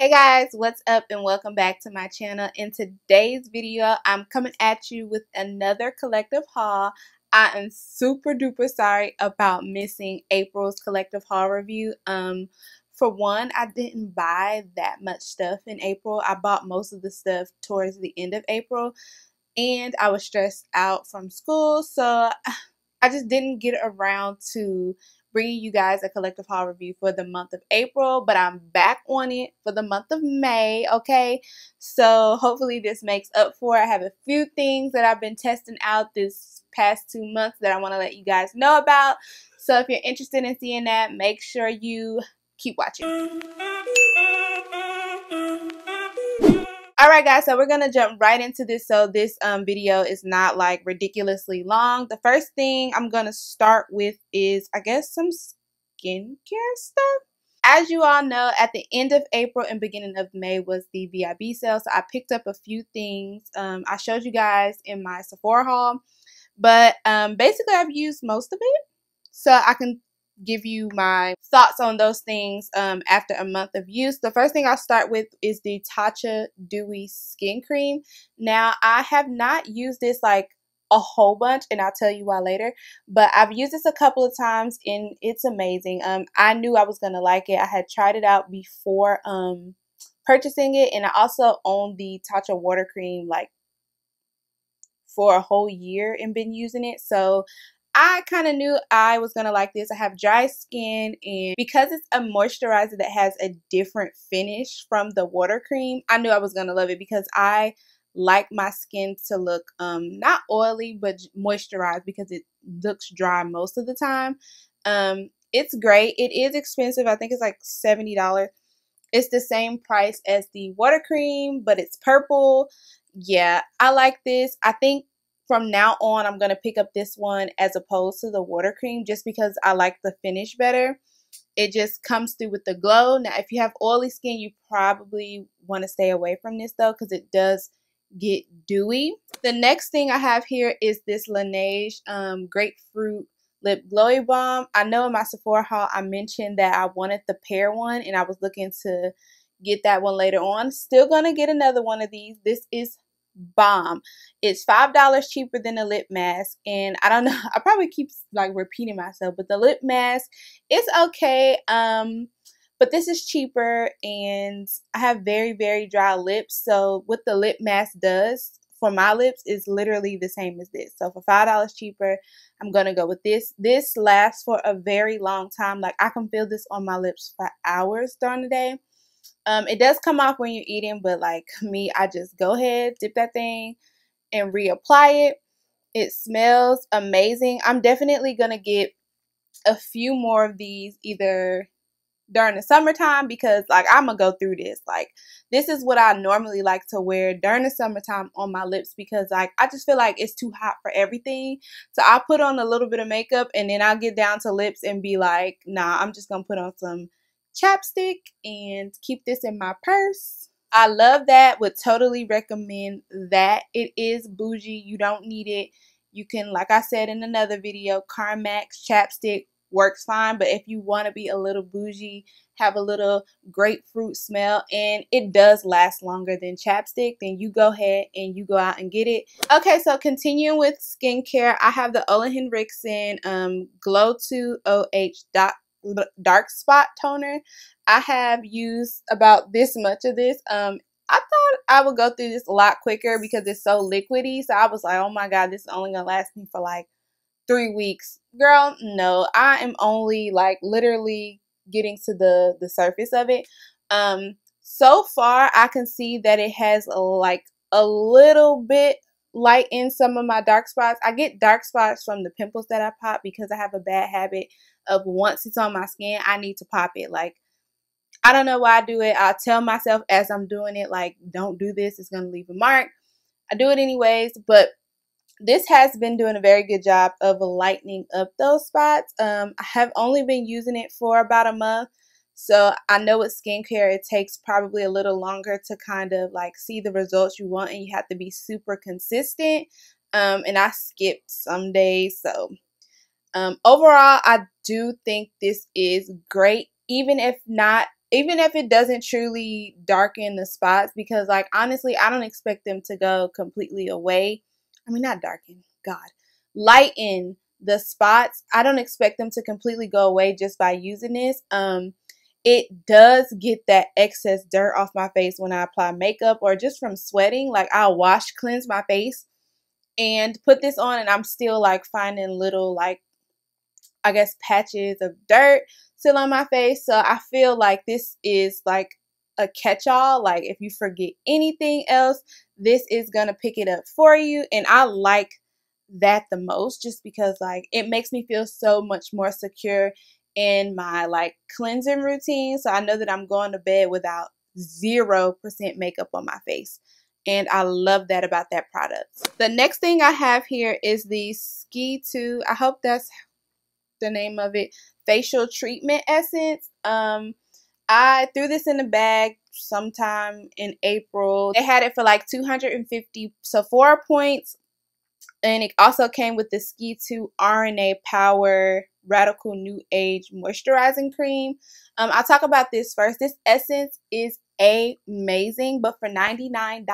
Hey guys, what's up and welcome back to my channel. In today's video, I'm coming at you with another collective haul. I am super duper sorry about missing April's collective haul review. For one, I didn't buy that much stuff in April. I bought most of the stuff towards the end of April and I was stressed out from school, so I just didn't get around to bringing you guys a collective haul review for the month of April, but I'm back on it for the month of May, okay? So hopefully this makes up for it. I have a few things that I've been testing out this past 2 months that I want to let you guys know about. So if you're interested in seeing that, make sure you keep watching. Alright guys, so we're going to jump right into this so this video is not like ridiculously long. The first thing I'm going to start with is I guess some skincare stuff. As you all know, at the end of April and beginning of May was the VIB sale, so I picked up a few things. I showed you guys in my Sephora haul, but basically I've used most of it, so I can give you my thoughts on those things after a month of use. The first thing I'll start with is the Tatcha Dewy Skin Cream. Now, I have not used this like a whole bunch, and I'll tell you why later, but I've used this a couple of times and it's amazing. I knew I was gonna like it. I had tried it out before purchasing it, and I also own the Tatcha water cream like for a whole year and been using it, so I kind of knew I was going to like this. I have dry skin, and because it's a moisturizer that has a different finish from the water cream, I knew I was going to love it because I like my skin to look not oily but moisturized because it looks dry most of the time. It's great. It is expensive. I think it's like $70. It's the same price as the water cream, but it's purple. Yeah, I like this. I think from now on, I'm going to pick up this one as opposed to the water cream just because I like the finish better. It just comes through with the glow. Now, if you have oily skin, you probably want to stay away from this though because it does get dewy. The next thing I have here is this Laneige Grapefruit Lip Glowy Balm. I know in my Sephora haul I mentioned that I wanted the pear one and I was looking to get that one later on. Still going to get another one of these. This is bomb. It's $5 cheaper than a lip mask, and I don't know, I probably keep like repeating myself, but the lip mask is okay, but this is cheaper, and I have very dry lips, so what the lip mask does for my lips is literally the same as this. So for $5 cheaper, I'm gonna go with this. This lasts for a very long time. Like, I can feel this on my lips for hours during the day. It does come off when you're eating, but like me, I just go ahead, dip that thing, and reapply it. It smells amazing. I'm definitely going to get a few more of these either during the summertime because like I'm going to go through this. Like, this is what I normally like to wear during the summertime on my lips because like I just feel like it's too hot for everything. So I'll put on a little bit of makeup and then I'll get down to lips and be like, nah, I'm just going to put on some chapstick and keep this in my purse. I love that. Would totally recommend that. It is bougie. You don't need it. You can, like I said in another video, Carmex chapstick works fine, but if you want to be a little bougie, have a little grapefruit smell, and it does last longer than chapstick, then you go ahead and you go out and get it. Okay, so continuing with skincare, I have the Ole Henriksen Glow 2 OH dark spot toner. I have used about this much of this. I thought I would go through this a lot quicker because it's so liquidy, so I was like, oh my god, this is only gonna last me for like 3 weeks. Girl, no, I am only like literally getting to the surface of it. So far I can see that it has like a little bit light in some of my dark spots. I get dark spots from the pimples that I pop because I have a bad habit of once it's on my skin, I need to pop it. Like, I don't know why I do it. I'll tell myself as I'm doing it, like, don't do this, it's going to leave a mark. I do it anyways, but this has been doing a very good job of lightening up those spots. I have only been using it for about a month, so I know with skincare it takes probably a little longer to kind of like see the results you want, and you have to be super consistent. And I skipped some days, so overall I do think this is great, even if not even if it doesn't truly darken the spots, because like honestly I don't expect them to go completely away. I mean, not darken, God, lighten the spots. I don't expect them to completely go away just by using this. It does get that excess dirt off my face when I apply makeup or just from sweating. Like I'll cleanse my face and put this on and I'm still like finding little like, I guess, patches of dirt still on my face. So I feel like this is like a catch-all. Like if you forget anything else, this is gonna pick it up for you. And I like that the most, just because like it makes me feel so much more secure in my like cleansing routine. So I know that I'm going to bed without 0% makeup on my face. And I love that about that product. The next thing I have here is the Ski 2, I hope that's the name of it, facial treatment essence. I threw this in the bag sometime in April. They had it for like 250, so 4 points. And it also came with the Ski 2 RNA Power Radical New Age Moisturizing Cream. I'll talk about this first. This essence is amazing, but for $99,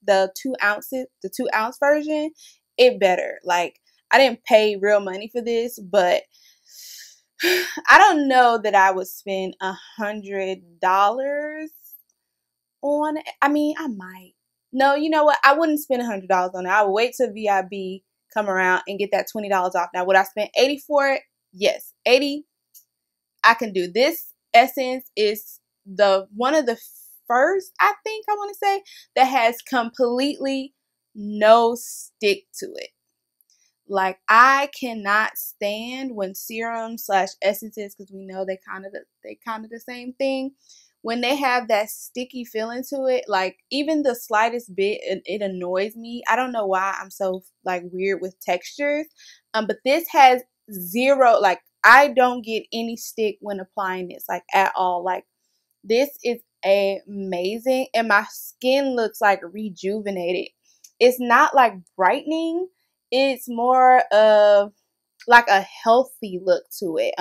the 2-ounce version, it better. Like, I didn't pay real money for this, but I don't know that I would spend $100 on it. I mean, I might. No, you know what? I wouldn't spend $100 on it. I would wait till VIB come around and get that $20 off. Now, would I spend $80 for it? Yes, $80. I can do. This essence is one of the first, I think I want to say, that has completely no stick to it. Like, I cannot stand when serums / essences, because we know they kind of the same thing, when they have that sticky feeling to it. Like, even the slightest bit, it annoys me. I don't know why I'm so like weird with textures. But this has zero, like, I don't get any stick when applying this, like, at all. Like, this is amazing, and my skin looks like rejuvenated. It's not like brightening. It's more of like a healthy look to it.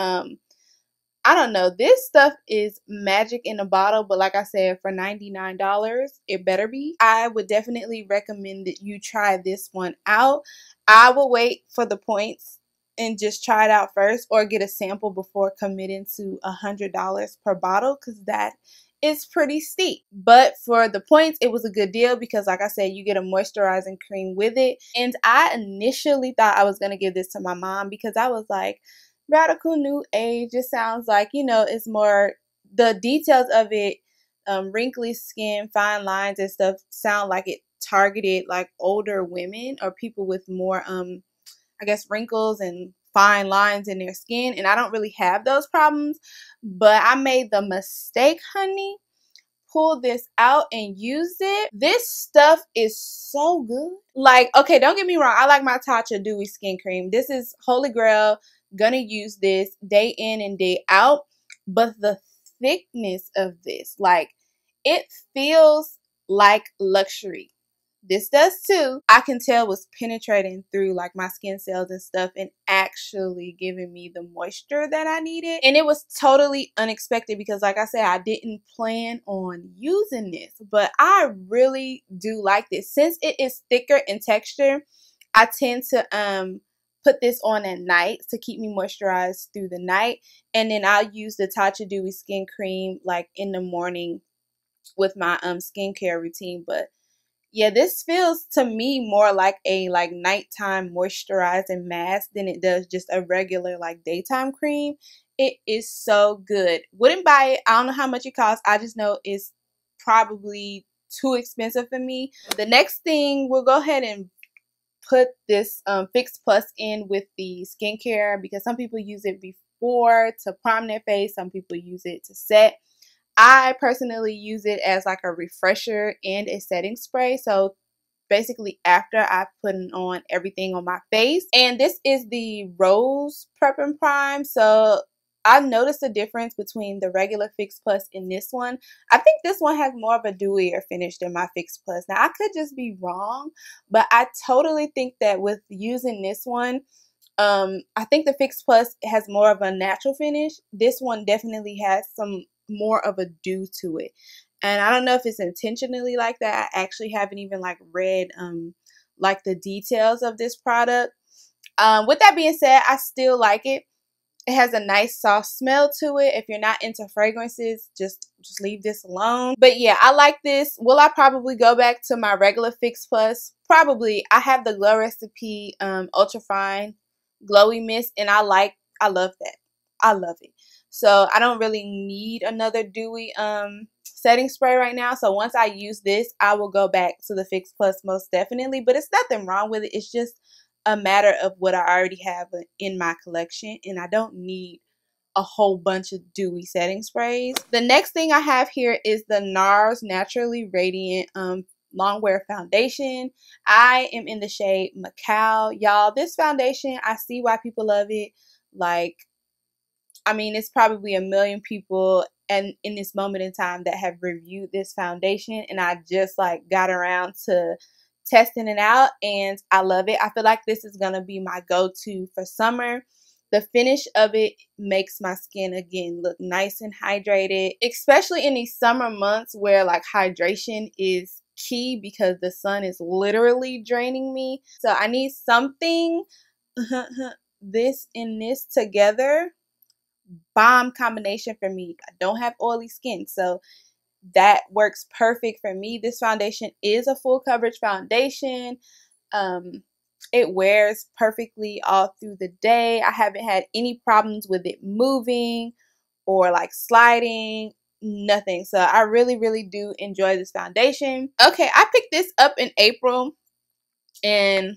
I don't know. This stuff is magic in a bottle, but like I said, for $99, it better be. I would definitely recommend that you try this one out. I will wait for the points and just try it out first, or get a sample before committing to $100 per bottle, because that is pretty steep. But for the points, it was a good deal, because like I said, you get a moisturizing cream with it. And I initially thought I was going to give this to my mom, because I was like, Radical New Age, it sounds like, you know, it's more, the details of it, wrinkly skin, fine lines and stuff, sound like it targeted like older women or people with more I guess wrinkles and fine lines in their skin, and I don't really have those problems. But I made the mistake, honey. Pull this out and use it. This stuff is so good. Like, okay, don't get me wrong, I like my Tatcha Dewy Skin Cream. This is holy grail. Gonna use this day in and day out. But the thickness of this, like, it feels like luxury. This does too. I can tell was penetrating through like my skin cells and stuff, and actually giving me the moisture that I needed. And it was totally unexpected, because like I said, I didn't plan on using this, but I really do like this. Since it is thicker in texture, I tend to put this on at night to keep me moisturized through the night, and then I'll use the Tatcha Dewy Skin Cream like in the morning with my skincare routine. But yeah, this feels to me more like a nighttime moisturizing mask than it does just a regular like daytime cream. It is so good. Wouldn't buy it. I don't know how much it costs. I just know it's probably too expensive for me. The next thing, we'll go ahead and put this Fix Plus in with the skincare, because some people use it before to prime their face. Some people use it to set. I personally use it as like a refresher and a setting spray. So basically after I put on everything on my face. And this is the Rose Prep and Prime. So I noticed a difference between the regular Fix Plus and this one. I think this one has more of a dewier finish than my Fix Plus. Now, I could just be wrong, but I totally think that with using this one, I think the Fix Plus has more of a natural finish. This one definitely has some more of a dew to it. And I don't know if it's intentionally like that. I actually haven't even like read like the details of this product. With that being said, I still like it. It has a nice soft smell to it. If you're not into fragrances, just leave this alone. But yeah, I like this. Will I probably go back to my regular Fix Plus? Probably. I have the Glow Recipe Ultra Fine Glowy Mist, and I love that. I love it. So I don't really need another dewy setting spray right now. So once I use this, I will go back to the Fix Plus most definitely. But it's nothing wrong with it. It's just a matter of what I already have in my collection, and I don't need a whole bunch of dewy setting sprays. The next thing I have here is the Nars Naturally Radiant Longwear Foundation. I am in the shade Macao. Y'all, this foundation, I see why people love it. Like, I mean, it's probably a million people and in this moment in time that have reviewed this foundation, and I just like got around to testing it out, and I love it. I feel like this is gonna be my go-to for summer. The finish of it makes my skin again look nice and hydrated, especially in these summer months where like hydration is key because the sun is literally draining me. So I need something this and this together. Bomb combination for me. I don't have oily skin, so that works perfect for me. This foundation is a full coverage foundation. It wears perfectly all through the day. I haven't had any problems with it moving or like sliding, nothing. So I really do enjoy this foundation. Okay, I picked this up in April, and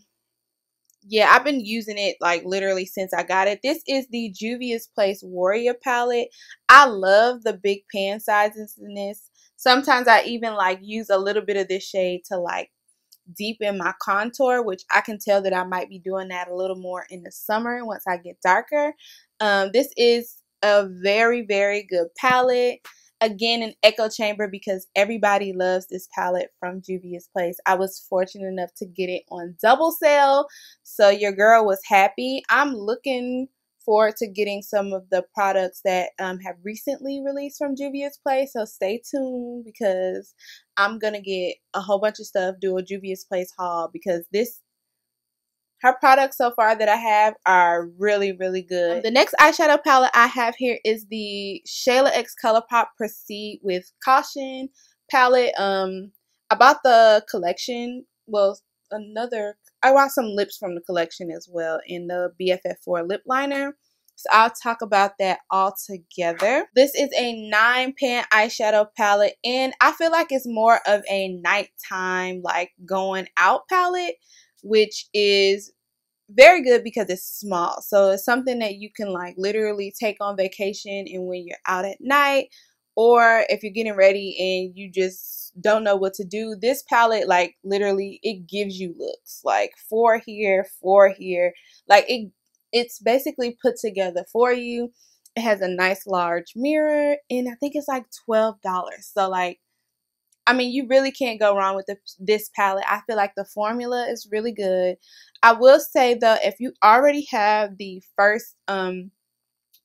yeah, I've been using it like literally since I got it. This is the Juvia's Place Warrior palette. I love the big pan sizes in this. Sometimes I even like use a little bit of this shade to like deepen my contour, which I can tell that I might be doing that a little more in the summer once I get darker. This is a very good palette. Again, an echo chamber because everybody loves this palette from Juvia's Place. I was fortunate enough to get it on double sale, so your girl was happy. I'm looking forward to getting some of the products that have recently released from Juvia's Place, so stay tuned because I'm gonna get a whole bunch of stuff, do a Juvia's Place haul, because her products so far that I have are really good. The next eyeshadow palette I have here is the Shayla X Colourpop Proceed with Caution palette. I bought the collection, well, I bought some lips from the collection as well in the BFF4 lip liner. So I'll talk about that all together. This is a 9-pan eyeshadow palette, and I feel like it's more of a nighttime, like going out palette, which is very good because it's small. So it's something that you can like literally take on vacation and when you're out at night, or if you're getting ready and you just don't know what to do. This palette, like literally, it gives you looks like 4 here, 4 here. Like it's basically put together for you. It has a nice large mirror, and I think it's like $12. So like, I mean, you really can't go wrong with this palette. I feel like the formula is really good. I will say though, if you already have the first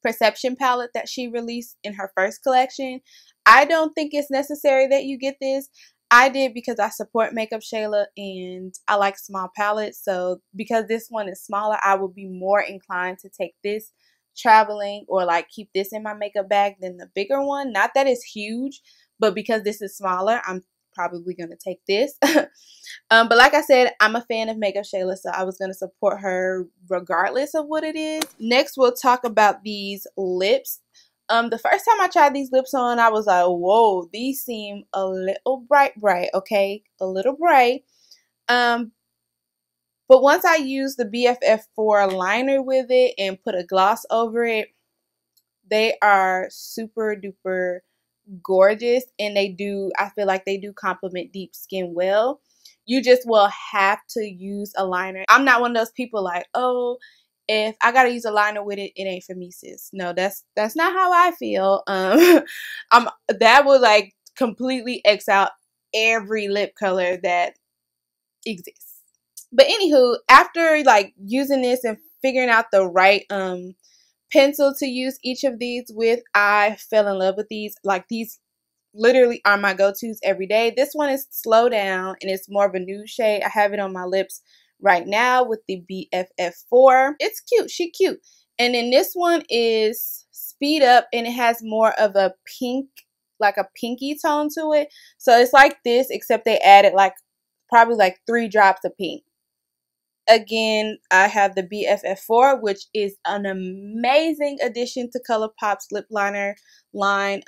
Perception palette that she released in her first collection, I don't think it's necessary that you get this. I did because I support Makeup Shayla and I like small palettes. So because this one is smaller, I would be more inclined to take this traveling or like keep this in my makeup bag than the bigger one. Not that it's huge, but because this is smaller, I'm probably going to take this. But like I said, I'm a fan of Makeup Shayla, so I was going to support her regardless of what it is. Next, we'll talk about these lips. The first time I tried these lips on, I was like, whoa, these seem a little bright, okay? A little bright. But once I used the BFF4 liner with it and put a gloss over it, they are super duper gorgeous, and I feel like they do complement deep skin well. You just will have to use a liner. I'm not one of those people like, oh, if I gotta use a liner with it, it ain't for me, sis. No, that's not how I feel. That would like completely X out every lip color that exists. But anywho, after like using this and figuring out the right pencil to use each of these with. I fell in love with these. Like, these literally are my go-tos every day. This one is Slow Down, and it's more of a nude shade. I have it on my lips right now with the BFF4. It's cute. She cute. And then this one is Speed Up, and it has more of a pink, like a pinky tone to it. So it's like this, except they added like probably like 3 drops of pink. Again, I have the BFF4, which is an amazing addition to Colourpop's lip liner line.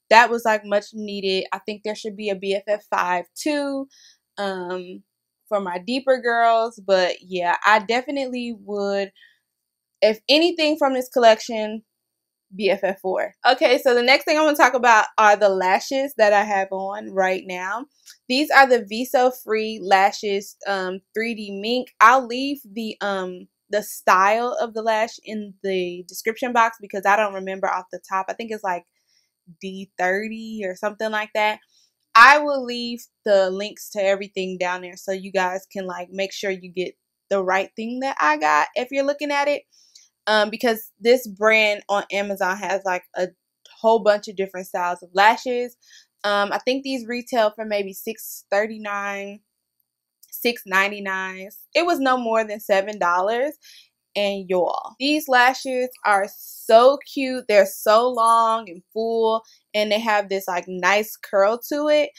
That was like much needed. I think there should be a BFF5 too, for my deeper girls. But yeah, I definitely would, if anything from this collection, BFF4. Okay, so the next thing I want to talk about are the lashes that I have on right now. These are the Visofree Lashes 3D Mink. I'll leave the style of the lash in the description box because I don't remember off the top. I think it's like D30 or something like that. I will leave the links to everything down there so you guys can like make sure you get the right thing that I got if you're looking at it. Because this brand on Amazon has like a whole bunch of different styles of lashes. I think these retail for maybe $6.39, $6.99. It was no more than $7. And y'all, these lashes are so cute. They're so long and full, and they have this like nice curl to it,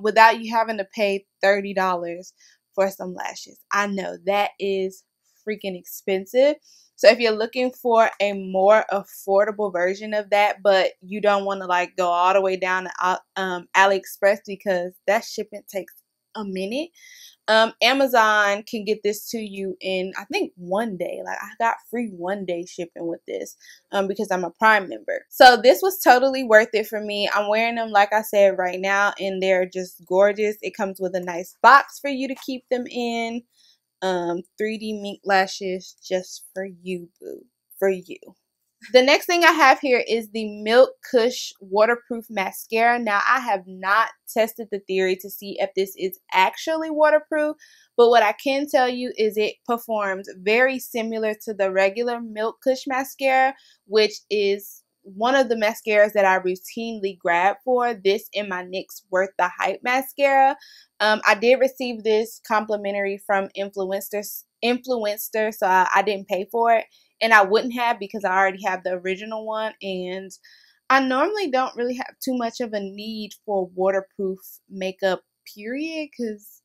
without you having to pay $30 for some lashes. I know that is freaking expensive. So if you're looking for a more affordable version of that, but you don't want to like go all the way down to AliExpress because that shipping takes a minute, Amazon can get this to you in, I think, 1 day. Like, I got free 1 day shipping with this because I'm a Prime member. So this was totally worth it for me. I'm wearing them, like I said, right now, and they're just gorgeous. It comes with a nice box for you to keep them in. 3D mink lashes just for you, boo. For you. The next thing I have here is the Milk Kush Waterproof Mascara. Now, I have not tested the theory to see if this is actually waterproof, but what I can tell you is it performs very similar to the regular Milk Kush mascara, which is one of the mascaras that I routinely grab for. This and my NYX Worth the Hype mascara. I did receive this complimentary from Influencer, so I didn't pay for it. And I wouldn't have because I already have the original one. And I normally don't really have too much of a need for waterproof makeup, period. Because,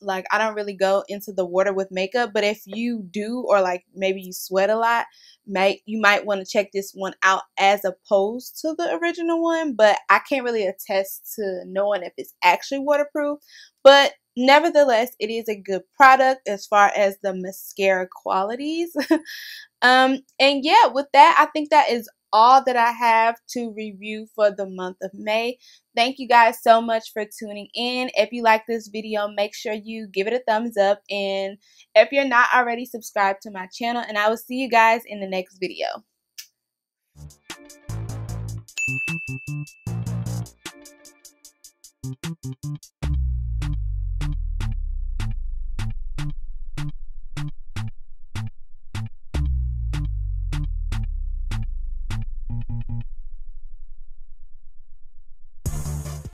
like, I don't really go into the water with makeup. But if you do, or, like, maybe you sweat a lot, you might want to check this one out as opposed to the original one. But I can't really attest to knowing if it's actually waterproof. But nevertheless, it is a good product as far as the mascara qualities. And yeah, with that, I think that is all that I have to review for the month of May. Thank you guys so much for tuning in. If you like this video, make sure you give it a thumbs up. And if you're not already, subscribe to my channel. And I will see you guys in the next video.